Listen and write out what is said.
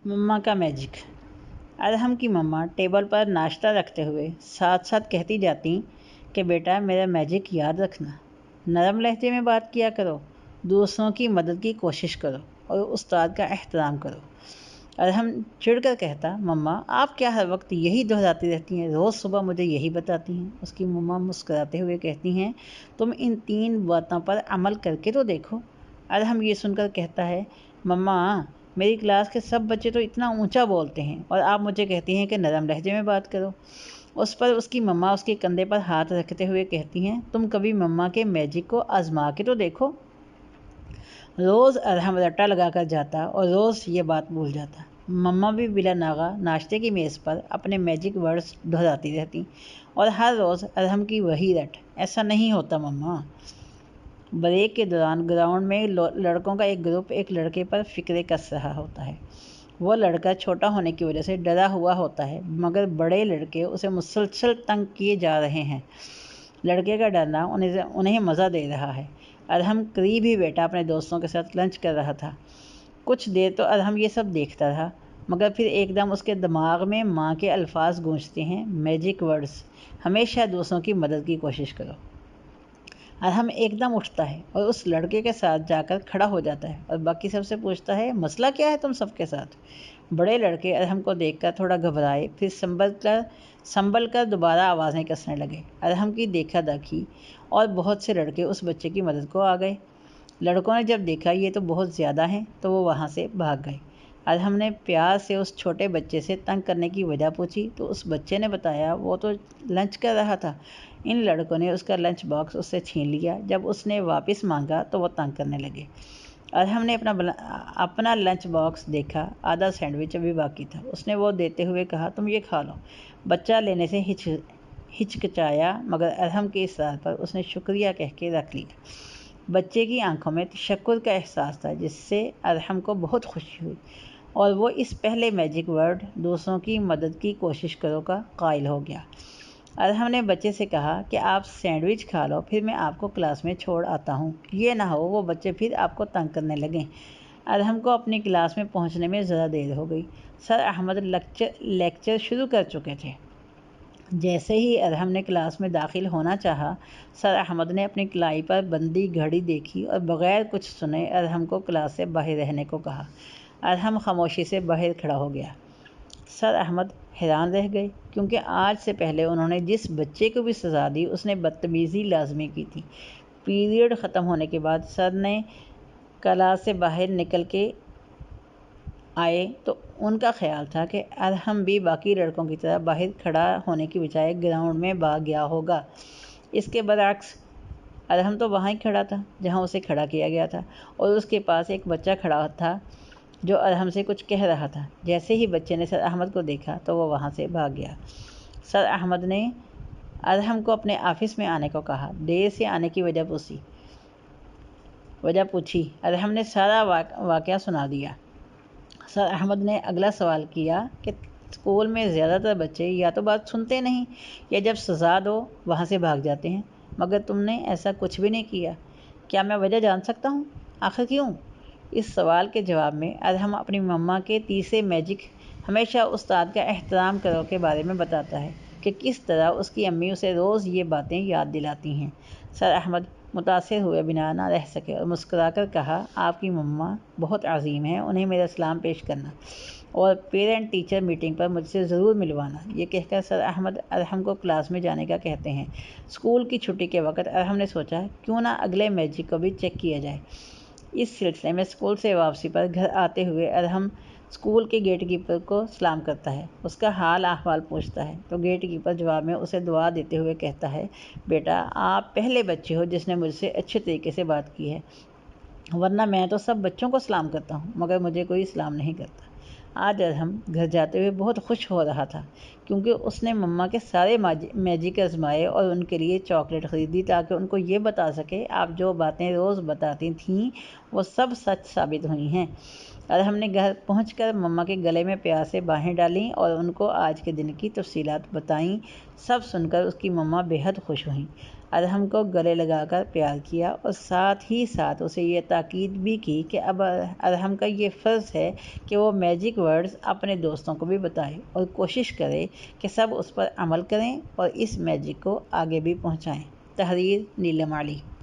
مما کا میجک۔ ارحم کی مما ٹیبل پر ناشتہ رکھتے ہوئے ساتھ ساتھ کہتی جاتی کہ بیٹا میرا میجک یاد رکھنا، نرم لہجے میں بات کیا کرو، دوسروں کی مدد کی کوشش کرو اور استاد کا احترام کرو۔ ارحم چڑ کر کہتا، مما آپ کیا ہر وقت یہی دہراتی رہتی ہیں، روز صبح مجھے یہی بتاتی ہیں۔ اس کی مما مسکراتے ہوئے کہتی ہیں، تم ان 3 باتوں پر عمل کر کے تو دیکھو۔ ارحم یہ سن کر کہتا ہے، مما میری کلاس کے سب بچے تو اتنا اونچا بولتے ہیں اور آپ مجھے کہتی ہیں کہ نرم لہجے میں بات کرو۔ اس پر اس کی مما اس کے کندھے پر ہاتھ رکھتے ہوئے کہتی ہیں، تم کبھی مما کے میجک کو آزما کے تو دیکھو۔ روز ارحم رٹا لگا کر جاتا اور روز یہ بات بھول جاتا۔ مما بھی بلا ناغہ ناشتے کی میز پر اپنے میجک ورڈز دہراتی رہتی اور ہر روز ارحم کی وہی رٹ، ایسا نہیں ہوتا مما۔ بریک کے دوران گراؤنڈ میں لڑکوں کا ایک گروپ ایک لڑکے پر فکرے کس رہا ہوتا ہے۔ وہ لڑکا چھوٹا ہونے کی وجہ سے ڈرا ہوا ہوتا ہے، مگر بڑے لڑکے اسے مسلسل تنگ کیے جا رہے ہیں۔ لڑکے کا ڈرنا انہیں مزہ دے رہا ہے۔ ارحم قریب ہی بیٹھا اپنے دوستوں کے ساتھ لنچ کر رہا تھا۔ کچھ دیر تو ارحم یہ سب دیکھتا رہا، مگر پھر ایک دم اس کے دماغ میں ماں کے الفاظ گونجتے ہیں، میجک ورڈز، ہمیشہ دوسروں کی مدد کی کوشش کرو۔ ارحم ایک دم اٹھتا ہے اور اس لڑکے کے ساتھ جا کر کھڑا ہو جاتا ہے اور باقی سب سے پوچھتا ہے، مسئلہ کیا ہے تم سب کے ساتھ؟ بڑے لڑکے ارحم کو دیکھ کر تھوڑا گھبرائے، پھر سنبھل کر دوبارہ آوازیں کسنے لگے۔ ارحم کی دیکھا دیکھی اور بہت سے لڑکے اس بچے کی مدد کو آ گئے۔ لڑکوں نے جب دیکھا یہ تو بہت زیادہ ہیں تو وہ وہاں سے بھاگ گئے۔ ارحم نے پیار سے اس چھوٹے بچے سے تنگ کرنے کی وجہ پوچھی تو اس بچے نے بتایا وہ تو لنچ کر رہا تھا، ان لڑکوں نے اس کا لنچ باکس اس سے چھین لیا، جب اس نے واپس مانگا تو وہ تنگ کرنے لگے۔ ارحم نے اپنا لنچ باکس دیکھا، آدھا سینڈوچ ابھی باقی تھا۔ اس نے وہ دیتے ہوئے کہا، تم یہ کھا لو۔ بچہ لینے سے ہچکچایا، مگر ارحم کے اصرار پر اس نے شکریہ کہہ کے رکھ لیا۔ بچے کی آنکھوں میں تشکر کا احساس تھا جس سے ارحم کو بہت خوشی ہوئی اور وہ اس پہلے میجک ورڈ دوسروں کی مدد کی کوشش کرو کا قائل ہو گیا۔ ارحم نے بچے سے کہا کہ آپ سینڈوچ کھا لو، پھر میں آپ کو کلاس میں چھوڑ آتا ہوں، یہ نہ ہو وہ بچے پھر آپ کو تنگ کرنے لگیں۔ ارحم کو اپنی کلاس میں پہنچنے میں ذرا دیر ہو گئی۔ سر احمد لیکچر شروع کر چکے تھے۔ جیسے ہی ارحم نے کلاس میں داخل ہونا چاہا، سر احمد نے اپنی کلائی پر بندھی گھڑی دیکھی اور بغیر کچھ سنے ارحم کو کلاس سے باہر رہنے کو کہا۔ ارحم خاموشی سے باہر کھڑا ہو گیا۔ سر احمد حیران رہ گئے، کیونکہ آج سے پہلے انہوں نے جس بچے کو بھی سزا دی اس نے بدتمیزی لازمی کی تھی۔ پیریڈ ختم ہونے کے بعد سر نے کلاس سے باہر نکل کے آئے تو ان کا خیال تھا کہ ارحم بھی باقی لڑکوں کی طرح باہر کھڑا ہونے کی بجائے گراؤنڈ میں بھاگ گیا ہوگا۔ اس کے برعکس ارحم تو وہاں ہی کھڑا تھا جہاں اسے کھڑا کیا گیا تھا اور اس کے پاس ایک بچہ کھڑا تھا جو ارحم سے کچھ کہہ رہا تھا۔ جیسے ہی بچے نے سر احمد کو دیکھا تو وہ وہاں سے بھاگ گیا۔ سر احمد نے ارحم کو اپنے آفس میں آنے کو کہا، دیر سے آنے کی وجہ پوچھی۔ ارحم نے سارا واقعہ سنا دیا۔ سر احمد نے اگلا سوال کیا کہ اسکول میں زیادہ تر بچے یا تو بات سنتے نہیں یا جب سزا دو وہاں سے بھاگ جاتے ہیں، مگر تم نے ایسا کچھ بھی نہیں کیا، کیا میں وجہ جان سکتا ہوں؟ آخر کیوں؟ اس سوال کے جواب میں ارحم اپنی مما کے تیسرے میجک ہمیشہ استاد کا احترام کرو کے بارے میں بتاتا ہے کہ کس طرح اس کی امی اسے روز یہ باتیں یاد دلاتی ہیں۔ سر احمد متاثر ہوئے بنا نہ رہ سکے اور مسکرا کر کہا، آپ کی مما بہت عظیم ہیں، انہیں میرا سلام پیش کرنا اور پیرنٹ ٹیچر میٹنگ پر مجھ سے ضرور ملوانا۔ یہ کہہ کر سر احمد ارحم کو کلاس میں جانے کا کہتے ہیں۔ اسکول کی چھٹی کے وقت ارحم نے سوچا کیوں نہ اگلے میجک کو بھی چیک کیا جائے۔ اس سلسلے میں اسکول سے واپسی پر گھر آتے ہوئے ارحم اسکول کے گیٹ کیپر کو سلام کرتا ہے، اس کا حال احوال پوچھتا ہے تو گیٹ کیپر جواب میں اسے دعا دیتے ہوئے کہتا ہے، بیٹا آپ پہلے بچے ہو جس نے مجھ سے اچھے طریقے سے بات کی ہے، ورنہ میں تو سب بچوں کو سلام کرتا ہوں مگر مجھے کوئی سلام نہیں کرتا۔ آج ارحم گھر جاتے ہوئے بہت خوش ہو رہا تھا کیونکہ اس نے مما کے سارے میجک آزمائے اور ان کے لیے چاکلیٹ خریدی تاکہ ان کو یہ بتا سکے آپ جو باتیں روز بتاتی تھیں وہ سب سچ ثابت ہوئی ہیں۔ ارحم نے گھر پہنچ کر مما کے گلے میں پیار سے باہیں ڈالیں اور ان کو آج کے دن کی تفصیلات بتائیں۔ سب سن کر اس کی مما بے حد خوش ہوئیں۔ ادہم کو گلے لگا کر پیار کیا اور ساتھ ہی ساتھ اسے یہ تاکید بھی کی کہ اب ادہم کا یہ فرض ہے کہ وہ میجک ورڈز اپنے دوستوں کو بھی بتائے اور کوشش کرے کہ سب اس پر عمل کریں اور اس میجک کو آگے بھی پہنچائیں۔ تحریر نیلم علی۔